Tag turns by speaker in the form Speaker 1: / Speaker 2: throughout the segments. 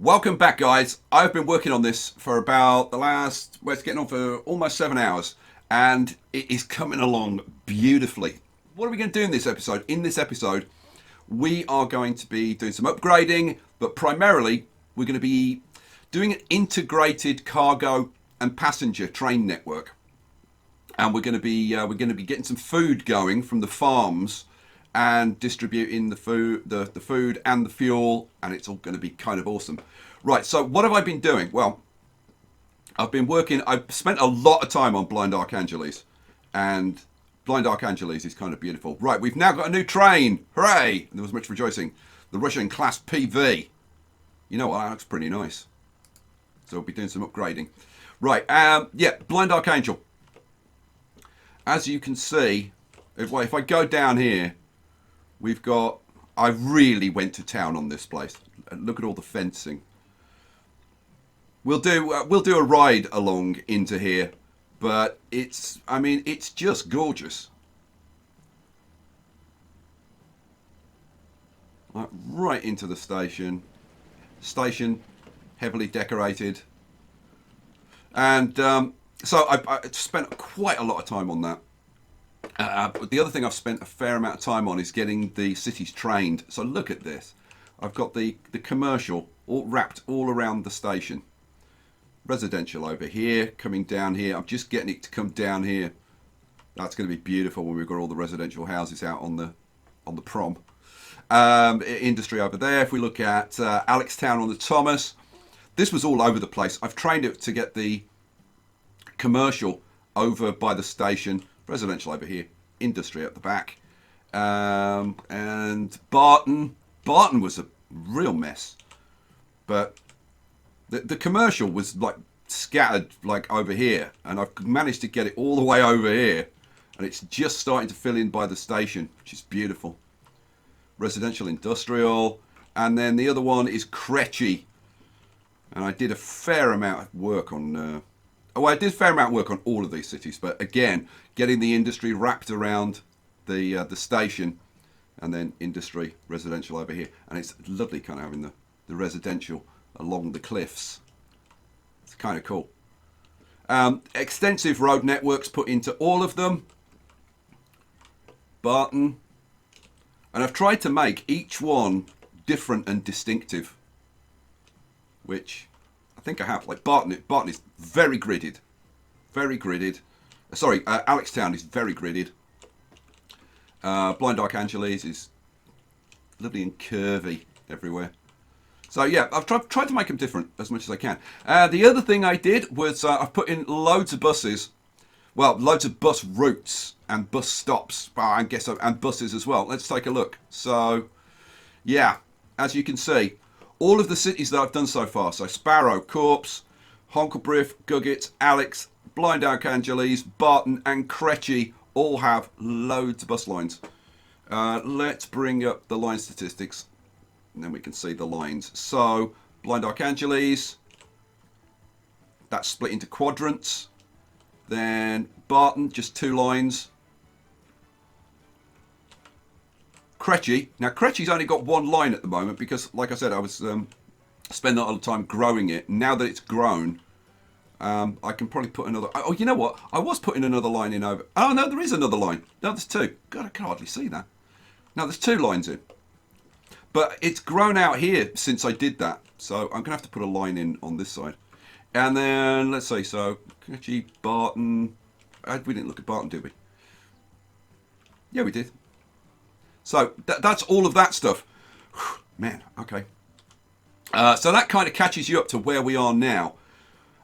Speaker 1: Welcome back, guys. I've been working on this for about it's getting on for almost 7 hours, and it is coming along beautifully. What are we going to do in this episode? In this episode, we are going to be doing some upgrading, but primarily we're going to be doing an integrated cargo and passenger train network, and we're going to be getting some food going from the farms and distributing the food, the food and the fuel, and it's all going to be kind of awesome. Right, so what have I been doing? Well, I've spent a lot of time on Blind Archangeles, and Blind Archangeles is kind of beautiful. Right, we've now got a new train. Hooray! And there was much rejoicing. The Russian class PV. You know what, that looks pretty nice. So we'll be doing some upgrading. Right, yeah, Blind Archangel. As you can see, if I go down here, I really went to town on this place. Look at all the fencing. We'll do a ride along into here, but it's just gorgeous. Right into the station. Station, heavily decorated. And so I spent quite a lot of time on that. But the other thing I've spent a fair amount of time on is getting the cities trained. So look at this. I've got the commercial all wrapped all around the station. Residential over here, coming down here. I'm just getting it to come down here. That's going to be beautiful when we've got all the residential houses out on the prom. Industry over there. If we look at Alextown on the Thomas, this was all over the place. I've trained it to get the commercial over by the station. Residential over here, industry at the back, and Barton was a real mess, but the commercial was like scattered like over here, and I've managed to get it all the way over here, and it's just starting to fill in by the station, which is beautiful. Residential, industrial, and then the other one is Kretchy, and I did a fair amount of work on I did a fair amount of work on all of these cities, but again, getting the industry wrapped around the station, and then industry, residential over here. And it's lovely kind of having the residential along the cliffs. It's kind of cool. Extensive road networks put into all of them. Barton. And I've tried to make each one different and distinctive, which I think I have. Like Barton is very gridded. Very gridded. Sorry, Alextown is very gridded. Blind Archangeles is lovely and curvy everywhere. So yeah, I've tried to make them different as much as I can. The other thing I did was I've put in loads of buses. Well, loads of bus routes and bus stops, I guess, and buses as well. Let's take a look. So, yeah, as you can see, all of the cities that I've done so far, so Sparrow, Corpse, Honkelbrief, Guggett, Alex, Blind Archangeles, Barton and Kretchy all have loads of bus lines. Let's bring up the line statistics, and then we can see the lines. So, Blind Archangeles, that's split into quadrants. Then Barton, just 2 lines. Kretchy. Now, Kretchy's only got 1 line at the moment because, like I said, I was spending a lot of time growing it. Now that it's grown, I can probably put another... Oh, you know what? I was putting another line in over... Oh, no, there is another line. No, there's 2. God, I can hardly see that. No, there's 2 lines in. But it's grown out here since I did that. So I'm going to have to put a line in on this side. And then, let's see, so, Kretchy, Barton... We didn't look at Barton, did we? Yeah, we did. So that's all of that stuff. Man, okay. So that kind of catches you up to where we are now.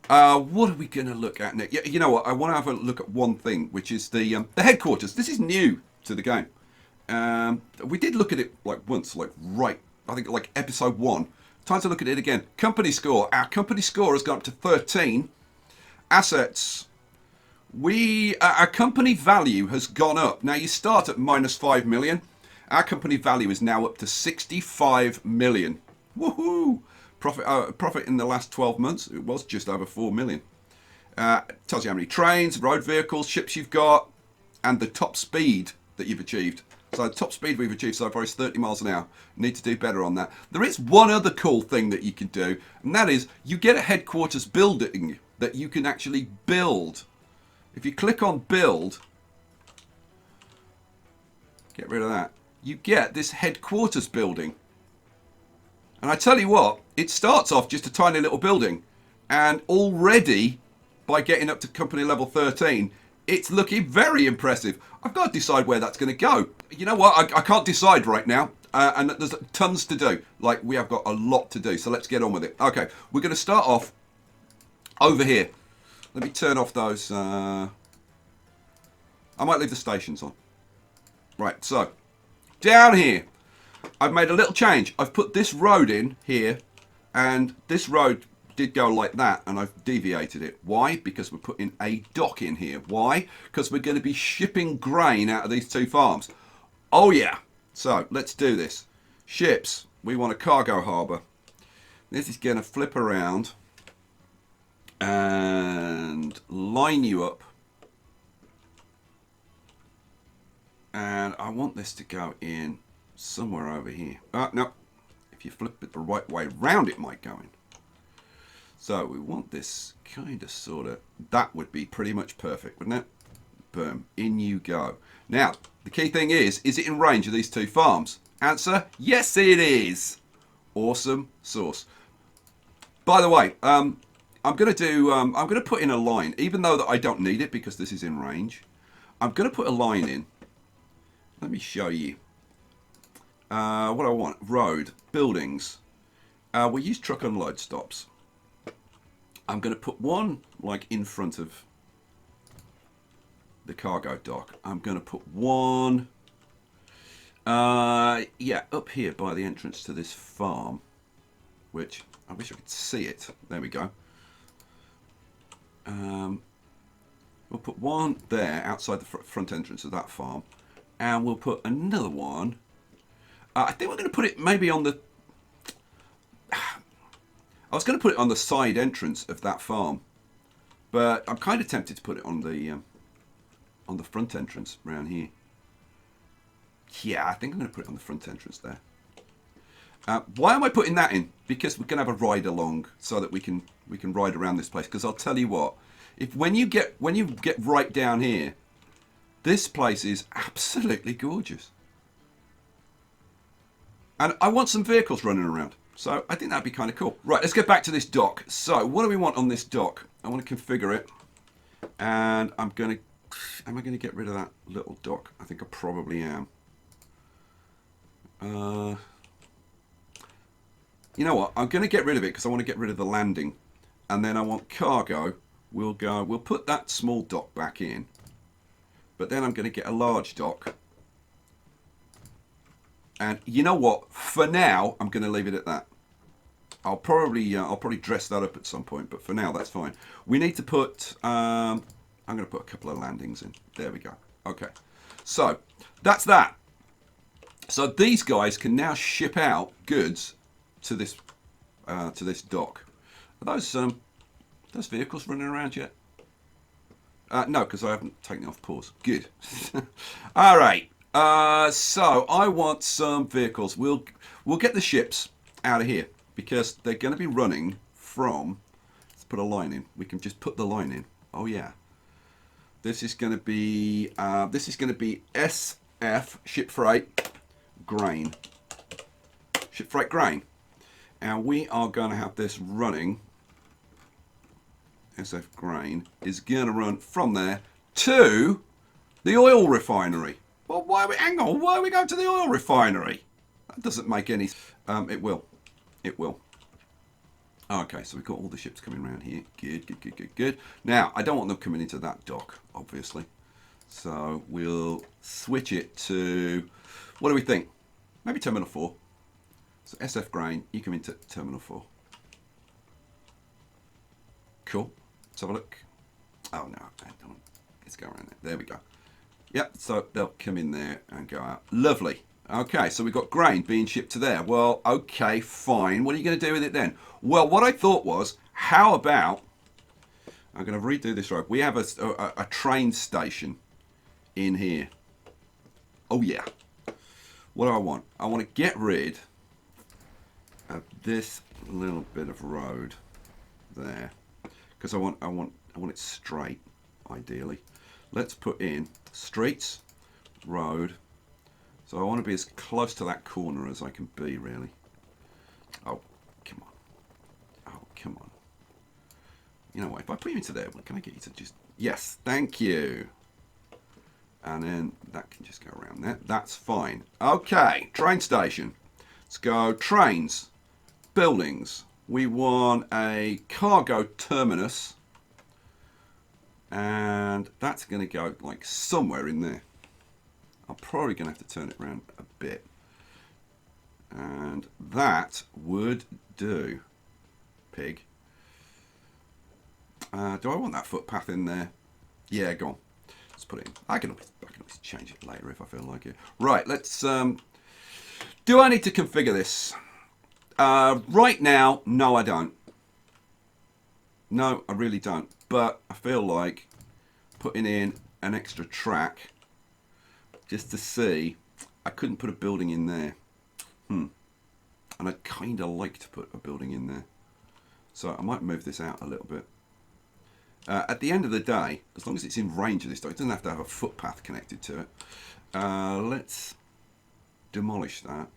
Speaker 1: What are we going to look at next? You know what? I want to have a look at one thing, which is the headquarters. This is new to the game. We did look at it like once, I think like episode 1. Time to look at it again. Company score. Our company score has gone up to 13. Assets. Our company value has gone up. Now you start at minus 5 million. Our company value is now up to 65 million. Woohoo! Profit in the last 12 months, it was just over 4 million. Tells you how many trains, road vehicles, ships you've got, and the top speed that you've achieved. So the top speed we've achieved so far is 30 miles an hour. Need to do better on that. There is one other cool thing that you can do, and that is you get a headquarters building that you can actually build. If you click on build, get rid of that, you get this headquarters building. And I tell you what, it starts off just a tiny little building, and already by getting up to company level 13, it's looking very impressive. I've got to decide where that's going to go. You know what? I can't decide right now. And there's tons to do. Like, we have got a lot to do. So let's get on with it. Okay, we're going to start off over here. Let me turn off those. I might leave the stations on. Right, so down here, I've made a little change. I've put this road in here. And this road did go like that, and I've deviated it. Why? Because we're putting a dock in here. Why? Because we're going to be shipping grain out of these two farms. Oh yeah. So let's do this. Ships. We want a cargo harbour. This is going to flip around and line you up. And I want this to go in somewhere over here. No. If you flip it the right way round, it might go in. So we want this kind of sort of, that would be pretty much perfect, wouldn't it? Boom, in you go. Now, the key thing is it in range of these two farms? Answer, yes it is. Awesome sauce. By the way, I'm going to put in a line, even though that I don't need it because this is in range. I'm going to put a line in. Let me show you. What I want, road, buildings. We'll use truck unload stops. I'm going to put one like in front of the cargo dock. I'm going to put one, yeah, up here by the entrance to this farm, which I wish I could see it. There we go. We'll put one there outside the front entrance of that farm, and we'll put another one. I think we're going to put it maybe on the. I was going to put it on the side entrance of that farm, but I'm kind of tempted to put it on the front entrance around here. Yeah, I think I'm going to put it on the front entrance there. Why am I putting that in? Because we're going to have a ride along so that we can ride around this place. Because I'll tell you what, when you get right down here, this place is absolutely gorgeous, and I want some vehicles running around. So I think that'd be kind of cool. Right, let's get back to this dock. So what do we want on this dock? I want to configure it. And am I going to get rid of that little dock? I think I probably am. You know what? I'm going to get rid of it because I want to get rid of the landing. And then I want cargo. We'll put that small dock back in. But then I'm going to get a large dock. And you know what? For now, I'm going to leave it at that. I'll probably dress that up at some point, but for now, that's fine. We need to put. I'm going to put a couple of landings in. There we go. Okay. So that's that. So these guys can now ship out goods to this dock. Are those vehicles running around yet? No, because I haven't taken it off pause. Good. All right. So I want some vehicles. We'll get the ships out of here because they're going to be running from. Let's put a line in. We can just put the line in. Oh yeah. This is going to be SF ship freight grain. Ship freight grain, and we are going to have this running. SF grain is going to run from there to the oil refinery. Well, hang on, why are we going to the oil refinery? That doesn't make any... It will. Okay, so we've got all the ships coming around here. Good. Now, I don't want them coming into that dock, obviously. So we'll switch it to... What do we think? Maybe Terminal 4. So SF Grain, you come into Terminal 4. Cool. Let's have a look. Oh, no, I don't. Let's go around there. There we go. Yep, so they'll come in there and go out. Lovely. Okay, so we've got grain being shipped to there. Well, okay, fine. What are you going to do with it then? Well, what I thought was, how about... I'm going to redo this road. We have a train station in here. Oh, yeah. What do I want? I want to get rid of this little bit of road there, because I want it straight, ideally. Let's put in streets, road. So I want to be as close to that corner as I can be, really. Oh, come on. Oh, come on. You know what? If I put you into there, can I get you to just... Yes, thank you. And then that can just go around there. That's fine. Okay, train station. Let's go trains, buildings. We want a cargo terminus. And that's going to go like somewhere in there. I'm probably going to have to turn it around a bit. And that would do. Pig. Do I want that footpath in there? Yeah, go on. Let's put it in. I can always change it later if I feel like it. Right, let's... do I need to configure this? Right now, no, I don't. No, I really don't. But I feel like putting in an extra track just to see. I couldn't put a building in there. And I'd kind of like to put a building in there. So I might move this out a little bit. At the end of the day, as long as it's in range of this, it doesn't have to have a footpath connected to it. Let's demolish that.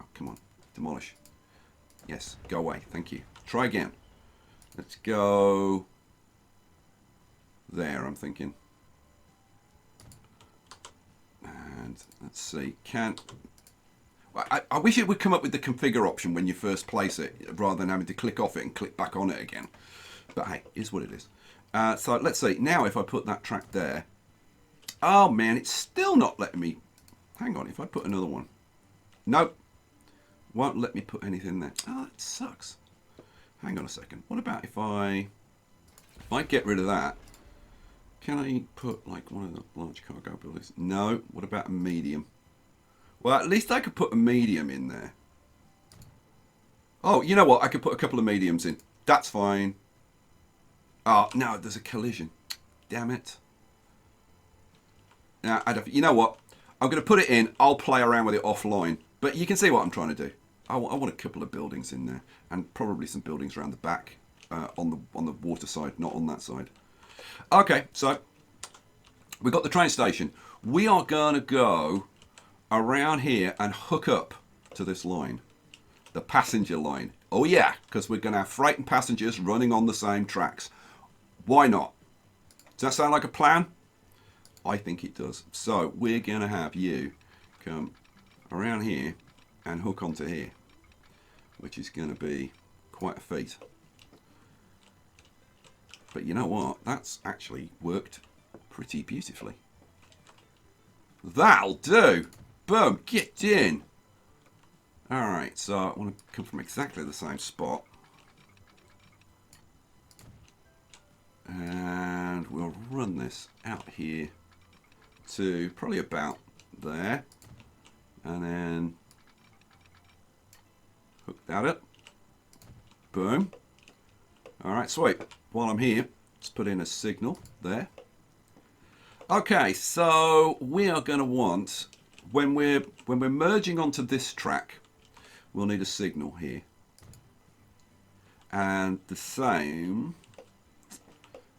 Speaker 1: Oh, come on. Demolish. Yes, go away. Thank you. Try again. Let's go there, I'm thinking. And let's see. I wish it would come up with the configure option when you first place it, rather than having to click off it and click back on it again. But hey, is what it is. So let's see. Now if I put that track there. Oh man, it's still not letting me. Hang on, if I put another one. Nope. Won't let me put anything there. Oh, that sucks. Hang on a second. What about if I get rid of that? Can I put like one of the large cargo buildings? No. What about a medium? Well, at least I could put a medium in there. Oh, you know what? I could put a couple of mediums in. That's fine. Oh, no, there's a collision. Damn it. Now, you know what? I'm going to put it in. I'll play around with it offline. But you can see what I'm trying to do. I want a couple of buildings in there. And probably some buildings around the back. On the water side, not on that side. Okay, so we've got the train station. We are going to go around here and hook up to this line. The passenger line. Oh yeah, because we're going to have freight and passengers running on the same tracks. Why not? Does that sound like a plan? I think it does. So we're going to have you come around here and hook onto here, which is going to be quite a feat. But you know what? That's actually worked pretty beautifully. That'll do. Boom, get in. Alright, so I want to come from exactly the same spot. And we'll run this out here to probably about there. And then hook that up. Boom. Alright, sweet. While I'm here, let's put in a signal there. Okay, so we are going to want, when we're merging onto this track, we'll need a signal here. And the same,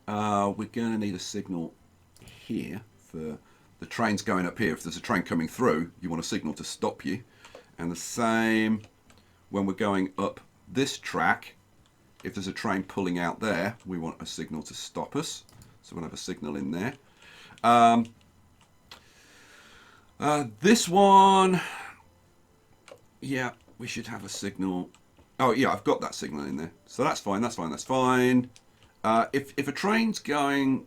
Speaker 1: we're going to need a signal here for the trains going up here. If there's a train coming through, you want a signal to stop you. And the same when we're going up this track, if there's a train pulling out there, we want a signal to stop us. So we'll have a signal in there. This one, yeah, we should have a signal. Oh yeah, I've got that signal in there. So that's fine, that's fine, that's fine. If a train's going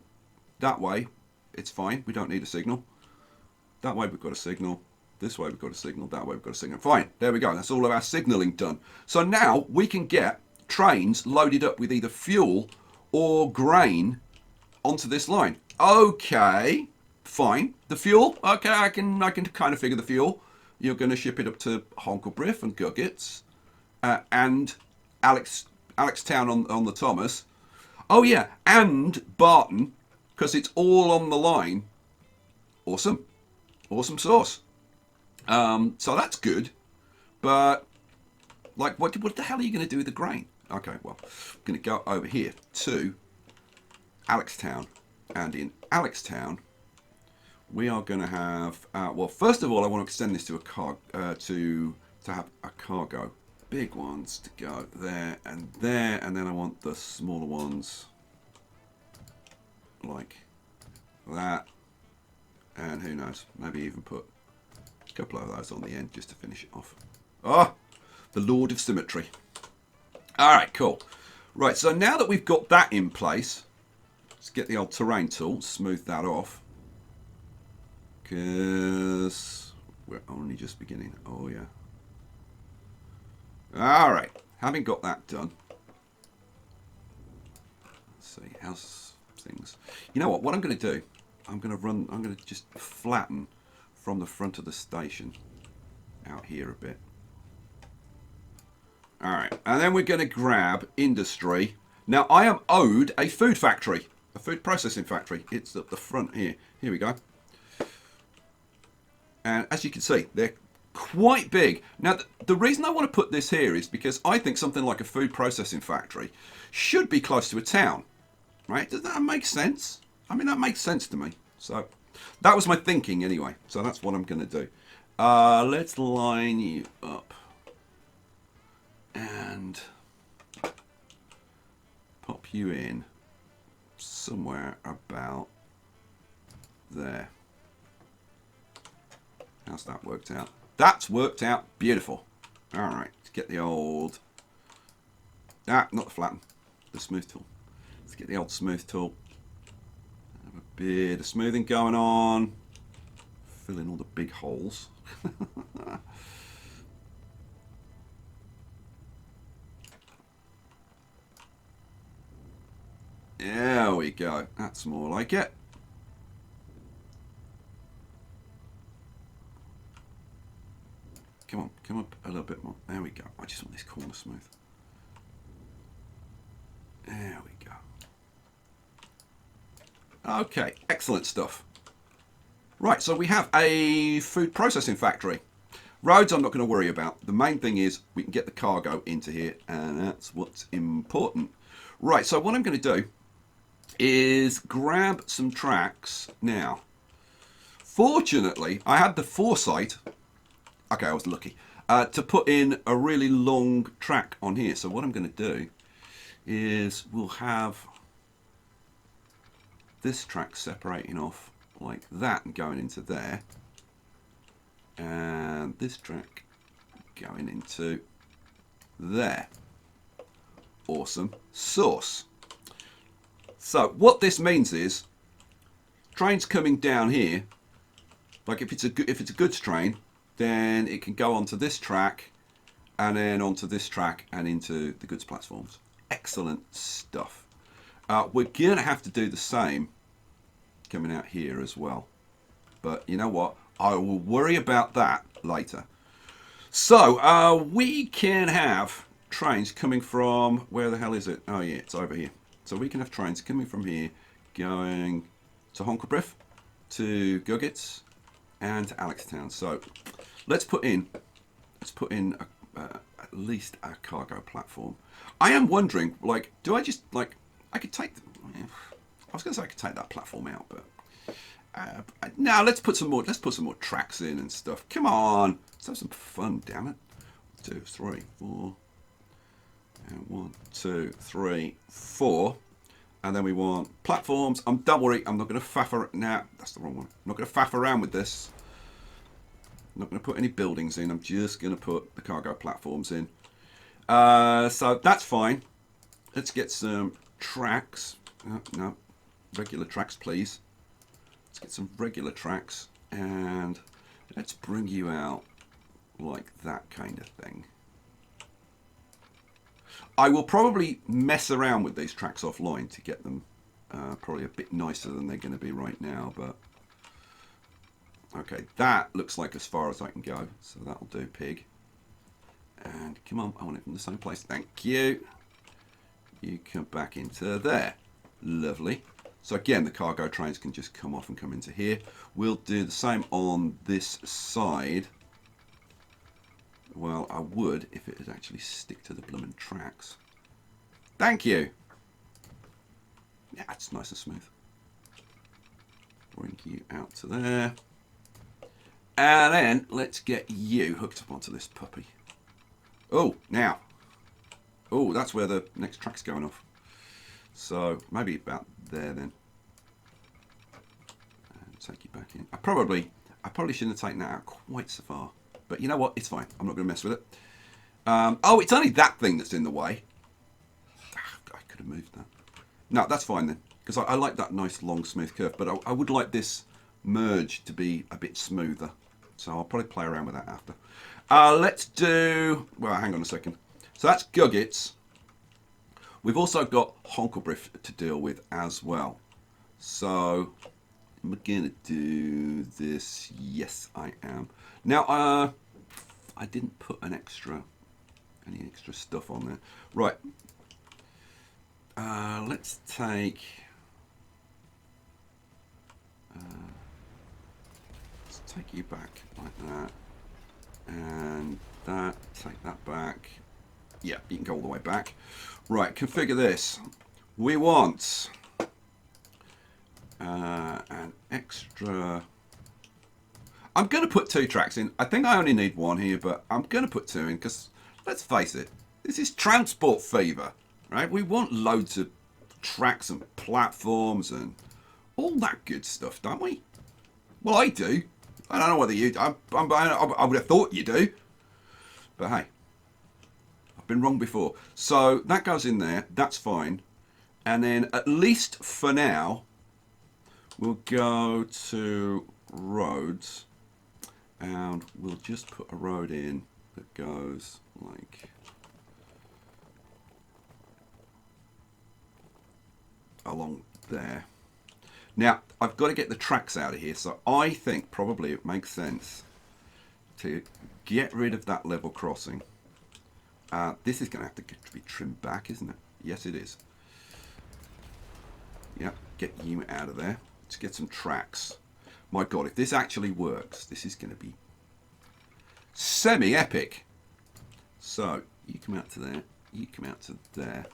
Speaker 1: that way, it's fine. We don't need a signal. That way we've got a signal. This way we've got a signal. That way we've got a signal. Fine, there we go. That's all of our signalling done. So now we can get trains loaded up with either fuel or grain onto this line. Okay, fine. The fuel, okay, I can kind of figure the fuel. You're going to ship it up to Honkelbriff and Guggets and Alextown on the Thomas. Oh yeah, and Barton, because it's all on the line. Awesome. Awesome sauce. So that's good. But, like, what the hell are you going to do with the grain? Okay, well, I'm going to go over here to Alextown. And in Alextown, we are going to have, well, first of all, I want to extend this to a car, to have a cargo. Big ones to go there, and then I want the smaller ones like that. And who knows, maybe even put a couple of those on the end just to finish it off. Oh, the Lord of Symmetry. All right, cool. Right, so now that we've got that in place, let's get the old terrain tool, smooth that off. Because we're only just beginning. Oh, yeah. All right, having got that done. Let's see, how's things? You know what I'm going to do? I'm going to just flatten from the front of the station out here a bit. All right, and then we're going to grab industry. Now, I am owed a food factory, a food processing factory. It's at the front here. Here we go. And as you can see, they're quite big. Now, the reason I want to put this here is because I think something like a food processing factory should be close to a town, right? Does that make sense? I mean, that makes sense to me. So that was my thinking anyway. So that's what I'm going to do. Let's line you up and pop you in somewhere about there. How's that worked out? That's worked out beautiful. All right, let's get the old... not the flatten, the smooth tool. Let's get the old smooth tool. Have a bit of smoothing going on. Fill in all the big holes. There we go. That's more like it. Come on, come up a little bit more. There we go. I just want this corner smooth. There we go. Okay, excellent stuff. Right, so we have a food processing factory. Roads I'm not going to worry about. The main thing is we can get the cargo into here, and that's what's important. Right, so what I'm going to do is grab some tracks now. Fortunately, I had the foresight... Okay, I was lucky. To put in a really long track on here. So what I'm going to do is we'll have this track separating off like that and going into there. And this track going into there. Awesome sauce. So what this means is trains coming down here, like if it's a goods train, then it can go onto this track and then onto this track and into the goods platforms. Excellent stuff. We're going to have to do the same coming out here as well. But you know what? I will worry about that later. So we can have trains coming from... Where the hell is it? Oh yeah, it's over here. So we can have trains coming from here going to Honkabriff, to Guggets, and to Alextown. So let's put in at least a cargo platform. I am wondering, like, do I just, like, I could take, I was going to say I could take that platform out, but now let's put some more tracks in and stuff. Come on, let's have some fun, damn it. 2, 3, 4, and 1, 2, 3, 4. And then we want platforms. Don't worry, I'm not going to faff around. Nah, that's the wrong one. I'm not going to faff around with this. I'm not going to put any buildings in. I'm just going to put the cargo platforms in. So that's fine. Let's get some tracks. No, regular tracks, please. Let's get some regular tracks. And let's bring you out like that kind of thing. I will probably mess around with these tracks offline to get them probably a bit nicer than they're going to be right now. But okay, that looks like as far as I can go. So that'll do, pig. And come on, I want it from the same place. Thank you. You come back into there. Lovely. So again, the cargo trains can just come off and come into here. We'll do the same on this side. I would if it would actually stick to the blooming tracks. Thank you. Yeah, it's nice and smooth. Bring you out to there. And then let's get you hooked up onto this puppy. Oh, now. Oh, that's where the next track's going off. So maybe about there then. And take you back in. I probably shouldn't have taken that out quite so far. But you know what? It's fine. I'm not going to mess with it. Oh, it's only that thing that's in the way. I could have moved that. No, that's fine then. Because I like that nice long smooth curve. But I would like this merge to be a bit smoother. So I'll probably play around with that after. Let's do... Well, hang on a second. So that's Guggits. We've also got Honkelbrief to deal with as well. So I'm going to do this. Yes, I am. Now, I didn't put any extra stuff on there. Right. Let's take... take you back like that, and that, take that back. Yeah, you can go all the way back. Right, configure this. We want an extra... I'm going to put 2 tracks in. I think I only need 1 here, but I'm going to put 2 in because, let's face it, this is transport fever, right? We want loads of tracks and platforms and all that good stuff, don't we? Well, I do. I don't know whether you... I would have thought you do. But hey, I've been wrong before. So that goes in there. That's fine. And then at least for now, we'll go to roads. And we'll just put a road in that goes like... along there. Now, I've got to get the tracks out of here, so I think probably it makes sense to get rid of that level crossing. This is going to have to be trimmed back, isn't it? Yes, it is. Yep, get you out of there. Let's get some tracks. My God, if this actually works, this is going to be semi-epic. So, you come out to there, you come out to there.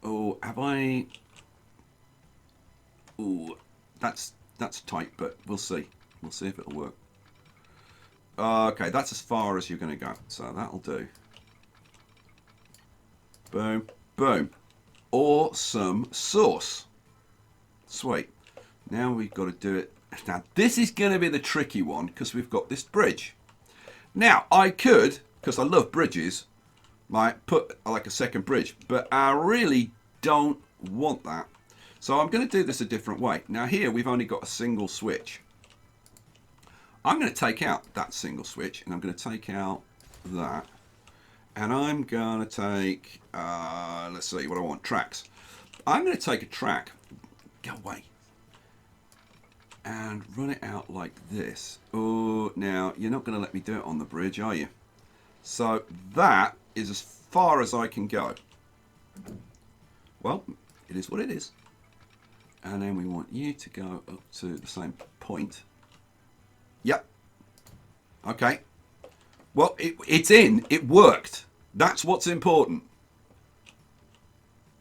Speaker 1: Oh, have I... Ooh, that's tight, but we'll see. We'll see if it'll work. Okay, that's as far as you're going to go. So that'll do. Boom, boom. Awesome sauce. Sweet. Now we've got to do it. Now, this is going to be the tricky one because we've got this bridge. Now, I could, because I love bridges, might put like a second bridge, but I really don't want that. So I'm going to do this a different way. Now here we've only got a single switch. I'm going to take out that single switch and I'm going to take out that. And I'm going to take, let's see what I want, tracks. I'm going to take a track, go away, and run it out like this. Oh, now you're not going to let me do it on the bridge, are you? So that is as far as I can go. Well, it is what it is. And then we want you to go up to the same point. Yep. Okay. Well, it's in. It worked. That's what's important.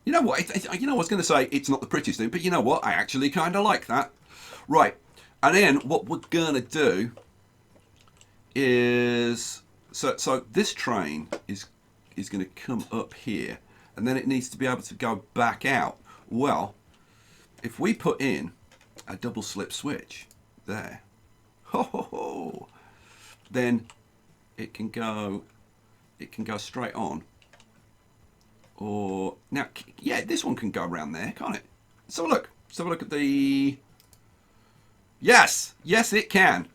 Speaker 1: You know what? You know, I was going to say it's not the prettiest thing, but you know what? I actually kind of like that. Right. And then what we're going to do is... So this train is going to come up here, and then it needs to be able to go back out. Well... if we put in a double slip switch there, then it can go straight on. Or now, yeah, this one can go around there, can't it? Let's have a look. Let's have a look at the... Yes, yes, it can.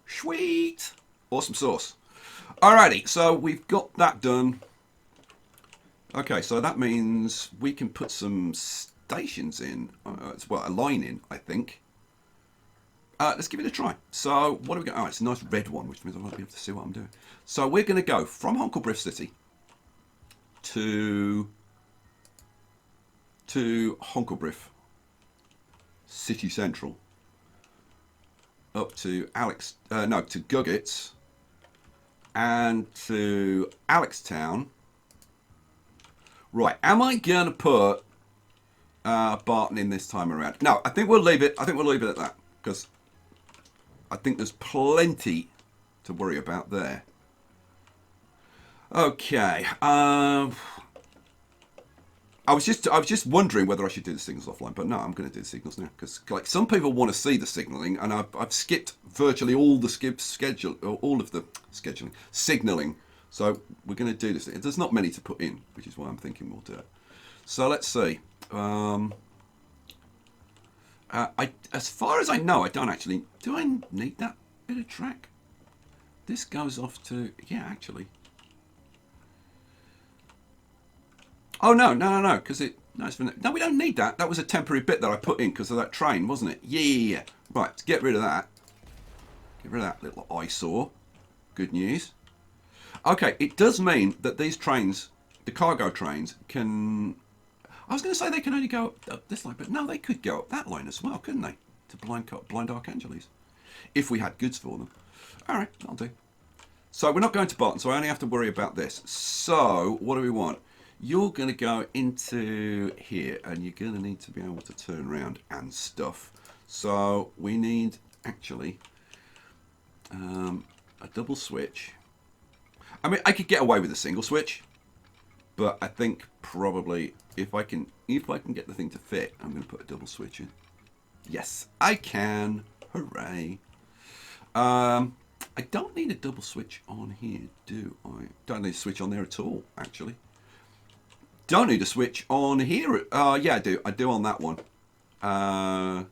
Speaker 1: Sweet, awesome sauce. Alrighty, so we've got that done. Okay, so that means we can put some stations in, well, a line in, I think. Let's give it a try. So, what have we got? Oh, it's a nice red one, which means I won't be able to see what I'm doing. So, we're going to go from Honkelbrief City to Honkelbrief City Central, up to to Guggits, and to Alextown. Right, am I going to put Barton in this time around? No, I think we'll leave it. I think we'll leave it at that, because I think there's plenty to worry about there. Okay. I was just wondering whether I should do the signals offline, but no, I'm going to do the signals now, because like some people want to see the signaling, and I've skipped virtually all the signaling. So we're going to do this. There's not many to put in, which is why I'm thinking we'll do it. So let's see. As far as I know, I don't actually. Do I need that bit of track? This goes off to, yeah, actually. Oh no, because no, we don't need that. That was a temporary bit that I put in because of that train, wasn't it? Yeah. Right, let's get rid of that. Get rid of that little eyesore. Good news. Okay, it does mean that these trains, the cargo trains, can. I was going to say they can only go up this line, but no, they could go up that line as well, couldn't they? To Blind Archangeles, if we had goods for them. All right, that'll do. So we're not going to Barton, so I only have to worry about this. So what do we want? You're going to go into here, and you're going to need to be able to turn around and stuff. So we need, actually, a double switch. I mean, I could get away with a single switch, but I think probably if I can get the thing to fit, I'm going to put a double switch in. Yes, I can. Hooray. I don't need a double switch on here, do I? Don't need a switch on there at all, actually. Don't need a switch on here. Yeah, I do. I do on that one. Don't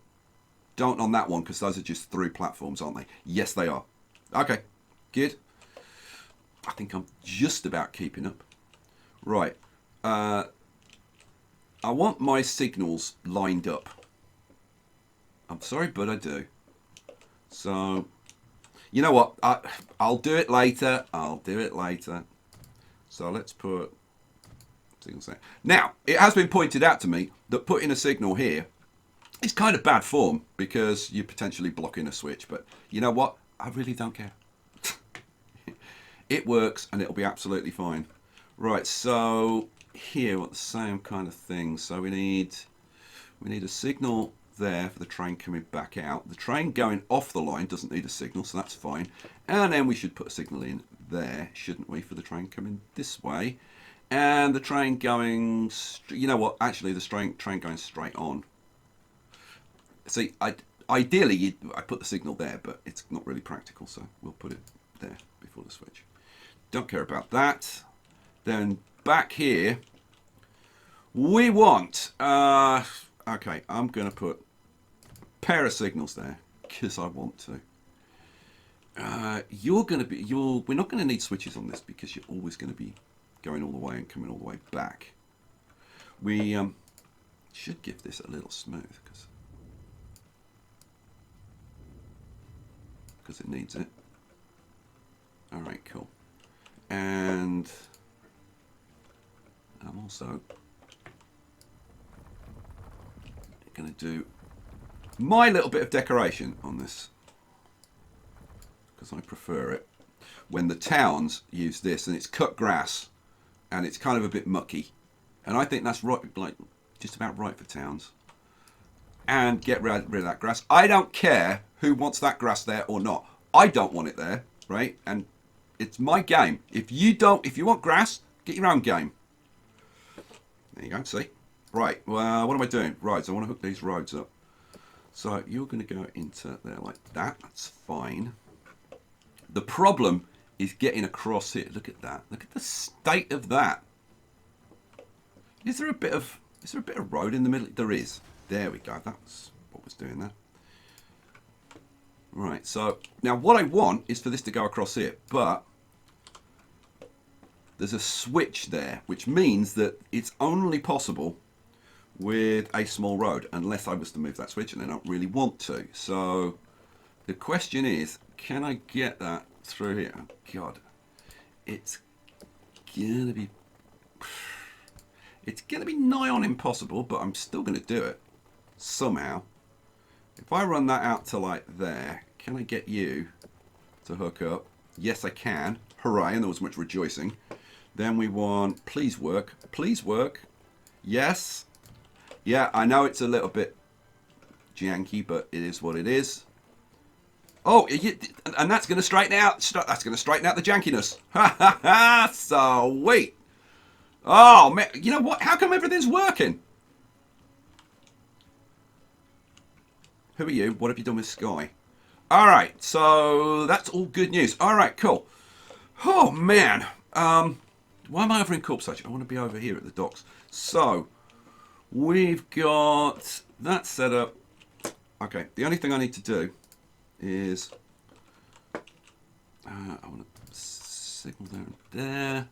Speaker 1: on that one, because those are just through platforms, aren't they? Yes, they are. Okay, good. I think I'm just about keeping up. Right. I want my signals lined up. I'm sorry, but I do. So, you know what? I'll do it later. I'll do it later. So let's put signals there. Now, it has been pointed out to me that putting a signal here is kind of bad form because you're potentially blocking a switch. But you know what? I really don't care. It works and it'll be absolutely fine. Right, so here, what the same kind of thing. So we need a signal there for the train coming back out. The train going off the line doesn't need a signal, so that's fine. And then we should put a signal in there, shouldn't we, for the train coming this way. And the train going, you know what, actually the train going straight on. See, ideally I put the signal there, but it's not really practical, so we'll put it there before the switch. Don't care about that. Then back here, we want, okay, I'm going to put a pair of signals there because I want to. We're not going to need switches on this because you're always going to be going all the way and coming all the way back. We should give this a little smooth because it needs it. All right, cool. And I'm also going to do my little bit of decoration on this because I prefer it when the towns use this and it's cut grass and it's kind of a bit mucky, and I think that's right, like just about right for towns. And get rid of that grass. I don't care who wants that grass there or not. I don't want it there, right? And it's my game. If you want grass, get your own game. There you go, see? Right, well, what am I doing? Right, so I want to hook these roads up. So you're going to go into there like that. That's fine. The problem is getting across here. Look at that. Look at the state of that. Is there a bit of road in the middle? There is. There we go. That's what was doing that. Right, so now what I want is for this to go across here, but there's a switch there, which means that it's only possible with a small road, unless I was to move that switch, and I don't really want to. So the question is, can I get that through here? Oh, God, it's gonna be nigh on impossible, but I'm still gonna do it somehow. If I run that out to like there, can I get you to hook up? Yes, I can. Hooray, and there was much rejoicing. Then we want please work. Please work. Yes. Yeah, I know it's a little bit janky, but it is what it is. Oh, and that's going to straighten out. That's going to straighten out the jankiness. Ha ha ha! Sweet. Oh man, you know what? How come everything's working? Who are you? What have you done with Skye? All right, so that's all good news. All right, cool. Oh man, why am I over in Corpse Station? I want to be over here at the docks. So we've got that set up. Okay, the only thing I need to do is I want to signal down there.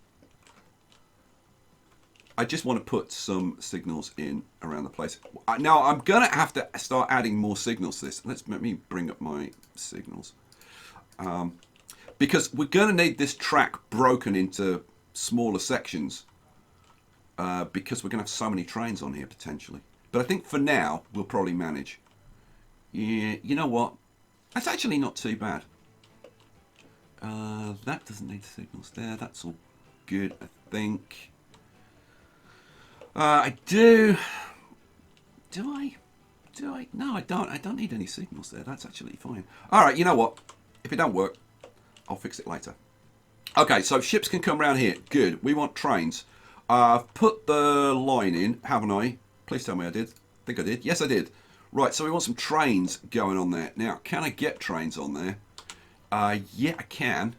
Speaker 1: I just want to put some signals in around the place. Now I'm going to have to start adding more signals to this. Let me bring up my signals. Because we're going to need this track broken into smaller sections. Because we're going to have so many trains on here potentially. But I think for now, we'll probably manage. Yeah, you know what? That's actually not too bad. That doesn't need signals there. That's all good, I think. I do. Do I? No, I don't. I don't need any signals there. That's actually fine. All right, you know what? If it don't work, I'll fix it later. Okay, so ships can come around here. Good. We want trains. I've put the line in, haven't I? Please tell me I did. I think I did. Yes, I did. Right, so we want some trains going on there. Now, can I get trains on there? Yeah, I can.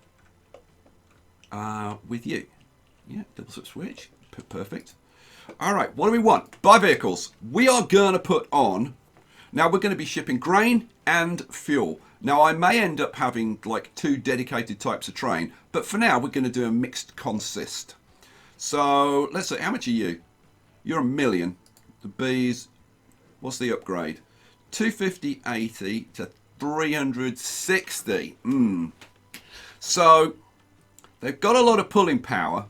Speaker 1: With you. Yeah, double switch. Perfect. All right, what do we want? Buy vehicles. We are going to put on... Now, we're going to be shipping grain and fuel. Now, I may end up having, like, 2 dedicated types of train. But for now, we're going to do a mixed consist. So, let's see. How much are you? You're 1,000,000. The Bs... What's the upgrade? 250.80 to 360. So, they've got a lot of pulling power,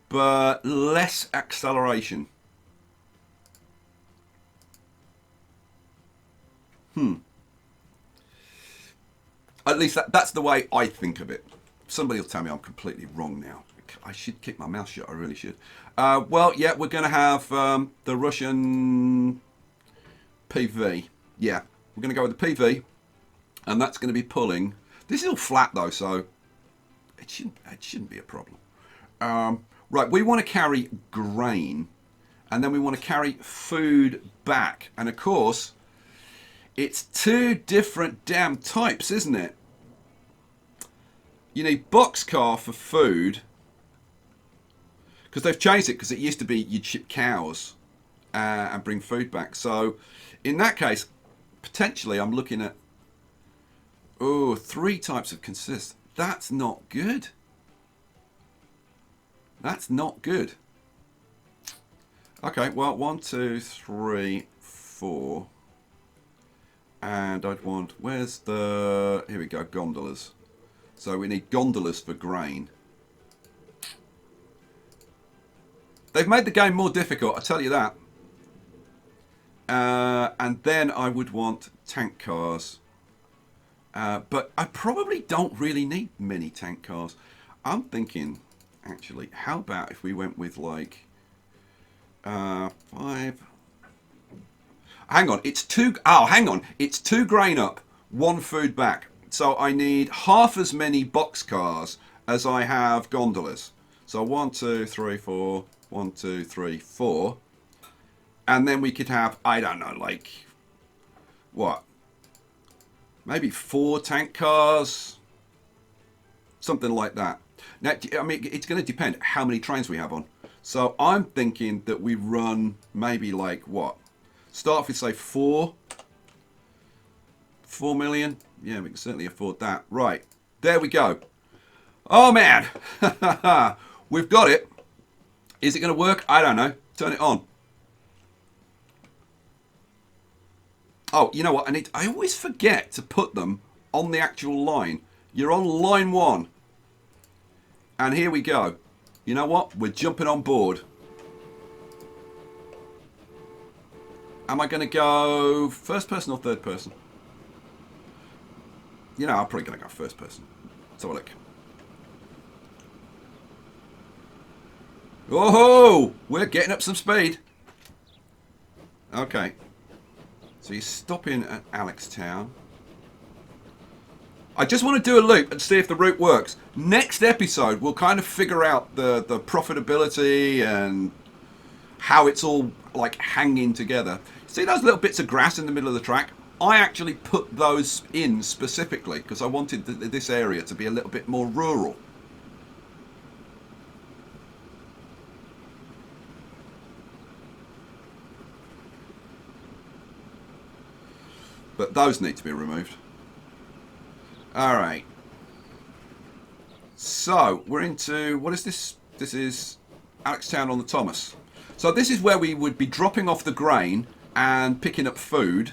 Speaker 1: but less acceleration. At least that's the way I think of it. Somebody will tell me I'm completely wrong now. I should keep my mouth shut. I really should. Well, yeah, we're going to have the Russian PV. Yeah, we're going to go with the PV, and that's going to be pulling. This is all flat though, so it shouldn't be a problem. Right, we want to carry grain, and then we want to carry food back, and of course, it's 2 different damn types, isn't it? You need boxcar for food, because they've changed it. Because it used to be you'd ship cows and bring food back. So, in that case, potentially I'm looking at 3 types of consist. That's not good. That's not good. Okay, well, 1, 2, 3, 4. And I'd want, where's the, here we go, gondolas. So we need gondolas for grain. They've made the game more difficult, I tell you that. And then I would want tank cars. But I probably don't really need many tank cars. I'm thinking, actually, how about if we went with like 5... Hang on, it's 2... Oh, hang on. It's 2 grain up, 1 food back. So I need half as many boxcars as I have gondolas. So 1, 2, 3, 4... 1, 2, 3, 4. And then we could have, I don't know, like, what? Maybe 4 tank cars? Something like that. Now, I mean, it's going to depend how many trains we have on. So I'm thinking that we run maybe like, what? Start with, say, 4 million. Yeah, we can certainly afford that. Right, there we go. Oh, man. We've got it. Is it going to work? I don't know. Turn it on. Oh, you know what? I always forget to put them on the actual line. You're on line 1. And here we go. You know what? We're jumping on board. Am I going to go first person or third person? You know, I'm probably going to go first person. Let's have a look. Oh, we're getting up some speed. Okay. So you're stopping at Alextown. I just want to do a loop and see if the route works. Next episode, we'll kind of figure out the profitability and how it's all like hanging together. See those little bits of grass in the middle of the track? I actually put those in specifically because I wanted this area to be a little bit more rural. But those need to be removed. Alright. So, we're into... What is this? This is Alextown on the Thomas. So this is where we would be dropping off the grain and picking up food.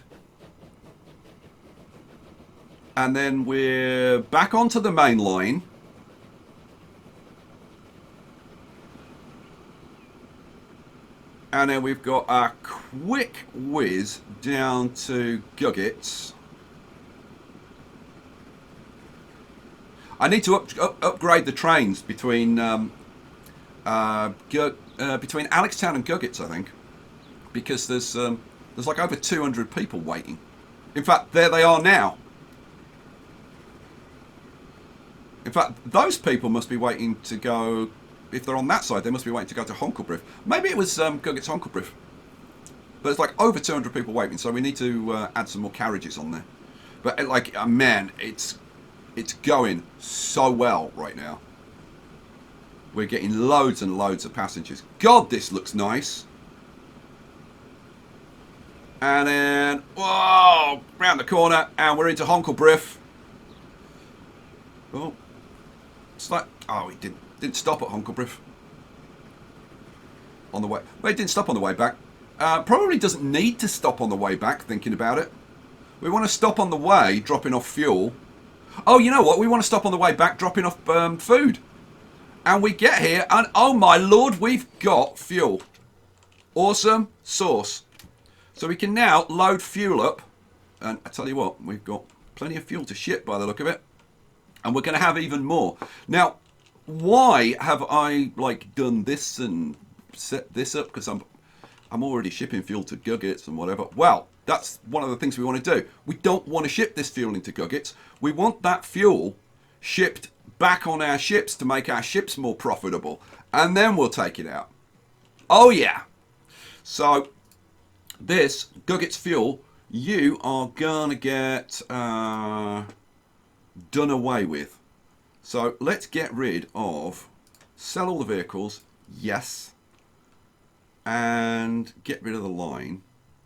Speaker 1: And then we're back onto the main line. And then we've got a quick whiz down to Guggets. I need to upgrade the trains between between Alextown and Guggets, I think, because there's like over 200 people waiting. In fact, there they are now. In fact, those people must be waiting to go. If they're on that side, they must be waiting to go to Honkelbriff. Maybe it was Guggets Honkelbriff. But it's like over 200 people waiting, so we need to add some more carriages on there. But like, man, it's going so well right now. We're getting loads and loads of passengers. God, this looks nice. And then, whoa, round the corner, and we're into Honkelbriff. Oh, it's like, oh, he didn't stop at Honkelbriff on the way. Well, it didn't stop on the way back. Probably doesn't need to stop on the way back, thinking about it. We want to stop on the way, dropping off fuel. Oh, you know what? We want to stop on the way back, dropping off food. And we get here, and oh my lord, we've got fuel. Awesome sauce. So we can now load fuel up. And I tell you what, we've got plenty of fuel to ship by the look of it. And we're going to have even more. Now, why have I like done this and set this up? Because I'm already shipping fuel to Guggets and whatever. Well, that's one of the things we want to do. We don't want to ship this fuel into Guggets. We want that fuel shipped back on our ships to make our ships more profitable. And then we'll take it out. Oh, yeah. So, this Guggets fuel, you are going to get done away with. So, let's get rid of, sell all the vehicles, yes. And get rid of the line.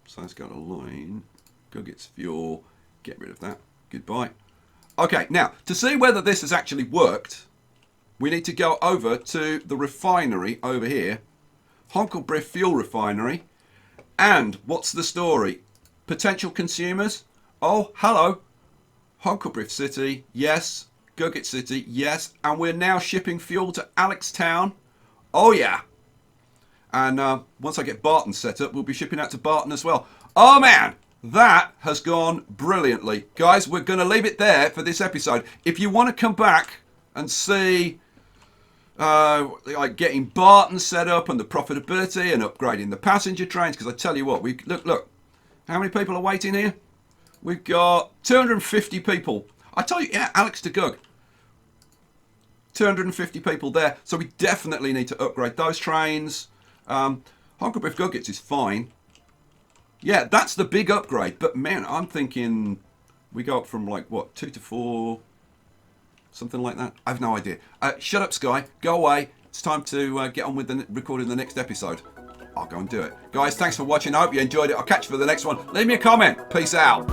Speaker 1: So let's go to line, Guggets fuel, get rid of that, goodbye. Okay, now, to see whether this has actually worked, we need to go over to the refinery over here, Honkelbriff Fuel Refinery, and what's the story? Potential consumers? Oh, hello. Honkelbriff City, yes. Guggets City, yes. And we're now shipping fuel to Alextown. Oh, yeah. And once I get Barton set up, we'll be shipping out to Barton as well. Oh, man, that has gone brilliantly. Guys, we're going to leave it there for this episode. If you want to come back and see like getting Barton set up and the profitability and upgrading the passenger trains, because I tell you what, look, how many people are waiting here? We've got 250 people. I tell you, yeah, Alex to Gug. 250 people there. So we definitely need to upgrade those trains. Honkelbriff Guggets is fine. Yeah, that's the big upgrade. But man, I'm thinking we go up from like, what, 2 to 4? Something like that. I have no idea. Shut up, Skye. Go away. It's time to get on with recording the next episode. I'll go and do it. Guys, thanks for watching. I hope you enjoyed it. I'll catch you for the next one. Leave me a comment. Peace out.